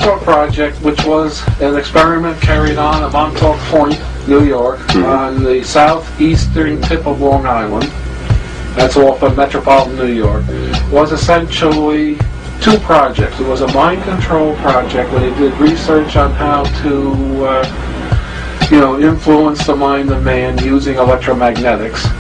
Montauk Project, which was an experiment carried on at Montauk Point, New York, on the southeastern tip of Long Island, that's off of metropolitan New York, was essentially two projects. It was a mind control project where they did research on how to influence the mind of man using electromagnetics.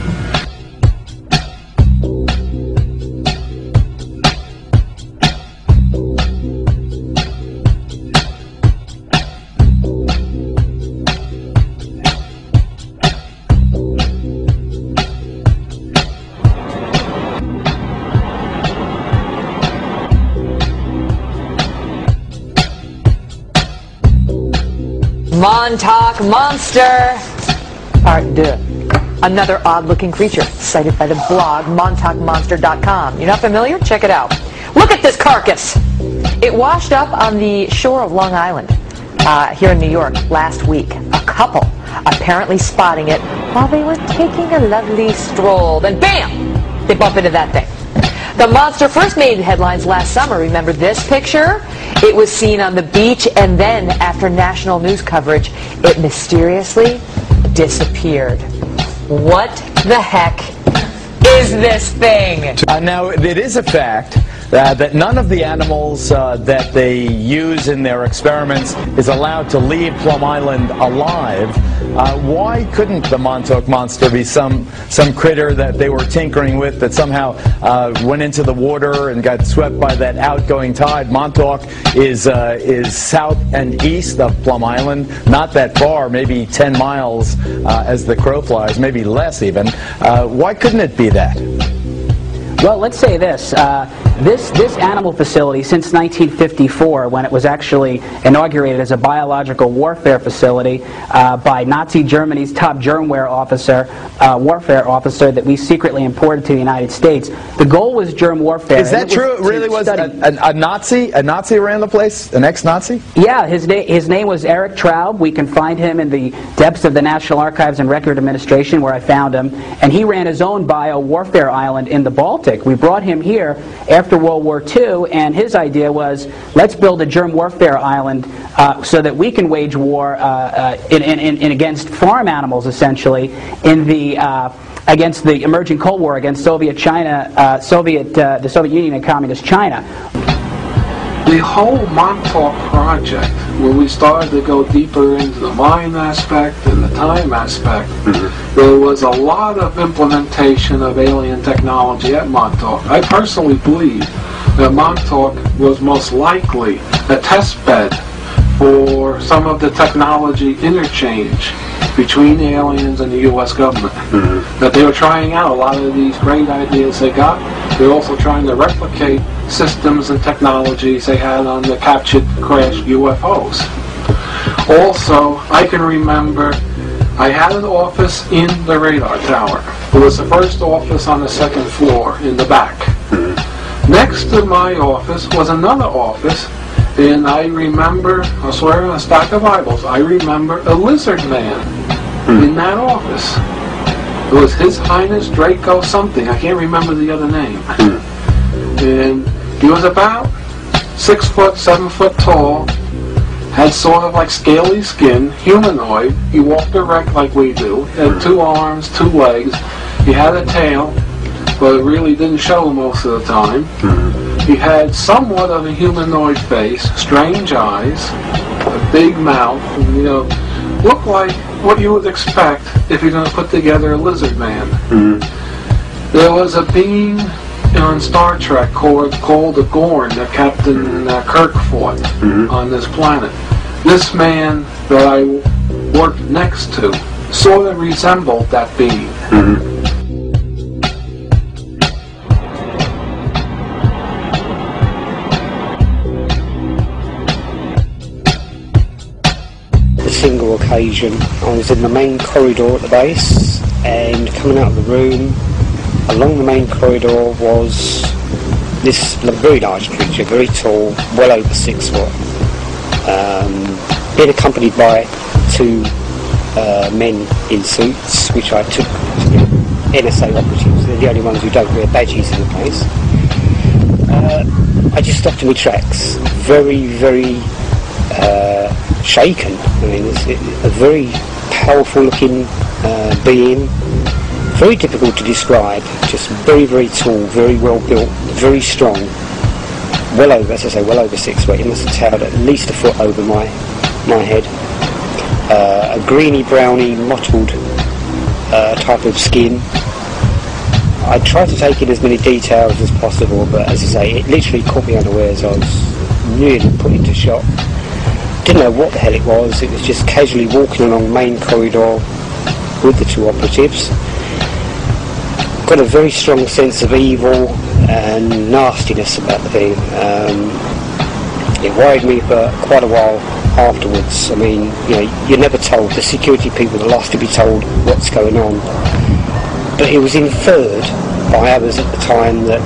Montauk Monster! Part 2. Another odd-looking creature, cited by the blog montaukmonster.com. You're not familiar? Check it out. Look at this carcass! It washed up on the shore of Long Island, here in New York, last week. A couple apparently spotting it while they were taking a lovely stroll. Then bam! They bump into that thing. The monster first made headlines last summer. Remember this picture? It was seen on the beach, and then, after national news coverage, it mysteriously disappeared. What the heck is this thing? Now, it is a fact that none of the animals that they use in their experiments is allowed to leave Plum Island alive. Why couldn't the Montauk Monster be some critter that they were tinkering with that somehow went into the water and got swept by that outgoing tide? Montauk is south and east of Plum Island, not that far, maybe 10 miles as the crow flies, maybe less even. Why couldn't it be that? Well, let's say this. This animal facility, since 1954, when it was actually inaugurated as a biological warfare facility by Nazi Germany's top germware warfare officer that we secretly imported to the United States, the goal was germ warfare. Is that true? It really was a Nazi? A Nazi ran the place? An ex-Nazi? Yeah, his name was Eric Traub. We can find him in the depths of the National Archives and Record Administration, where I found him. And he ran his own bio-warfare island in the Baltic. We brought him here after World War II, and his idea was, let's build a germ warfare island so that we can wage war in against farm animals, essentially, against the emerging Cold War against Soviet China, the Soviet Union and Communist China. The whole Montauk Project, when we started to go deeper into the mind aspect and the time aspect, there was a lot of implementation of alien technology at Montauk. I personally believe that Montauk was most likely a test bed for some of the technology interchange between the aliens and the U.S. government. That they were trying out a lot of these great ideas they got. They're also trying to replicate systems and technologies they had on the captured, crashed UFOs. Also, I can remember I had an office in the radar tower. It was the first office on the second floor in the back. Next to my office was another office, and I remember, I swear on a stack of Bibles, I remember a lizard man in that office. It was His Highness Draco something, I can't remember the other name. And he was about 6 foot, 7 foot tall, had sort of like scaly skin, humanoid. He walked erect like we do, had 2 arms, 2 legs. He had a tail, but it really didn't show most of the time. He had somewhat of a humanoid face, strange eyes, a big mouth, and, looked like what you would expect if you're going to put together a lizard man. There was a being on Star Trek called the Gorn that Captain Kirk fought on this planet. This man that I worked next to sort of resembled that being. A single occasion, I was in the main corridor at the base, and coming out of the room, along the main corridor was this very large creature, very tall, well over 6 foot, being accompanied by 2 men in suits, which I took to be NSA operatives. They're the only ones who don't wear badges in the place. I just stopped in my tracks. Very, very shaken. I mean, it's a very powerful looking being, very difficult to describe, just very, very tall, very well built, very strong, well over, as I say, well over 6 feet. He must have towered at least a foot over my head. A greeny, browny, mottled type of skin. I tried to take in as many details as possible, but as I say, it literally caught me unawares. I was really put into shock. Didn't know what the hell it was. It was just casually walking along the main corridor with the 2 operatives. Got a very strong sense of evil and nastiness about the thing. It worried me for quite a while afterwards. I mean, you know, you're never told. The security people are last to be told what's going on. But it was inferred by others at the time that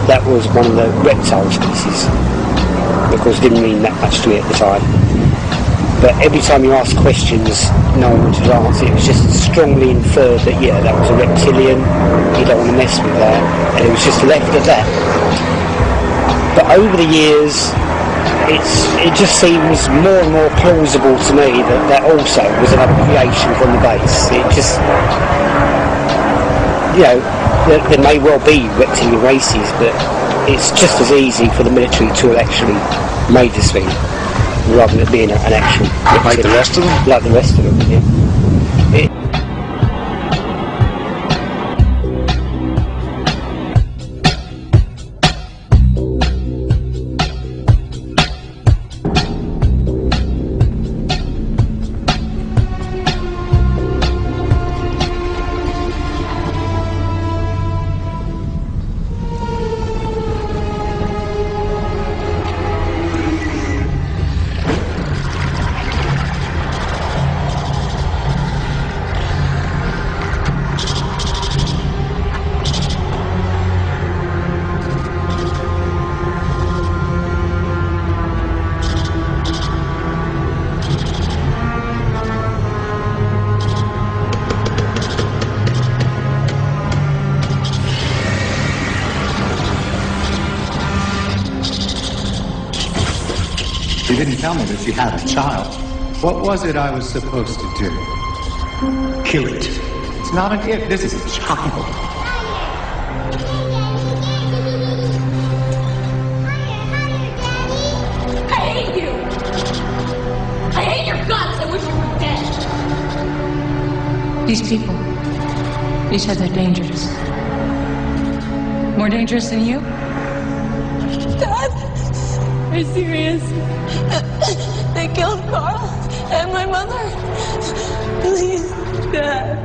that was one of the reptile species. Of course, it didn't mean that much to me at the time. But every time you asked questions, no one wanted to answer. It was just strongly inferred that, yeah, that was a reptilian, you don't want to mess with that, and it was just left at that. But over the years, it just seems more and more plausible to me that that also was another creation from the base. It just, you know, there may well be reptilian races, but it's just as easy for the military to have actually made this thing, rather than it being an actual reptilian. Like the rest of them? Like the rest of them, yeah. You didn't tell me that you had a child. What was it I was supposed to do? Kill it. It's not an if, this is a child. I hate you! I hate your guts! I wish you were dead! These people, you said they're dangerous. More dangerous than you? Dad! Are you serious? They killed Carl and my mother. Please, Dad.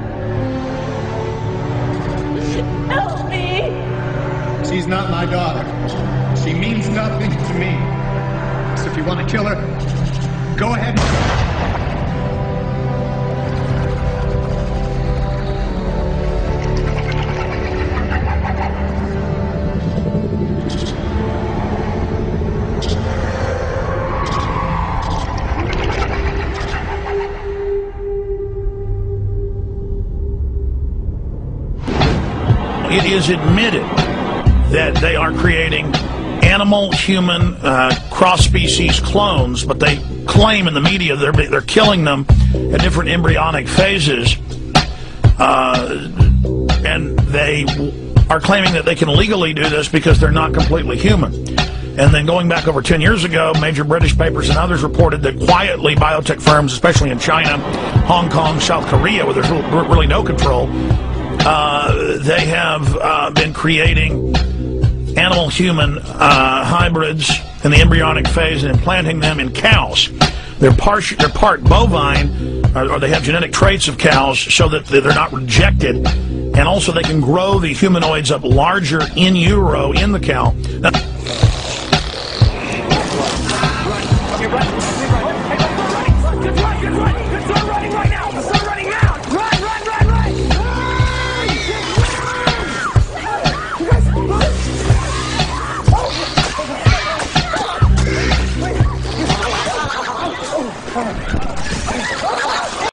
Help me. She's not my daughter. She means nothing to me. So if you want to kill her, go ahead. It is admitted that they are creating animal-human cross-species clones, but they claim in the media they're killing them at different embryonic phases, and they are claiming that they can legally do this because they're not completely human. And then going back over 10 years ago, major British papers and others reported that quietly biotech firms, especially in China, Hong Kong, South Korea, where there's really no control, they have been creating animal-human hybrids in the embryonic phase and implanting them in cows. They're part bovine, or they have genetic traits of cows so that they're not rejected, and also they can grow the humanoids up larger in utero in the cow. Now, Get running right now!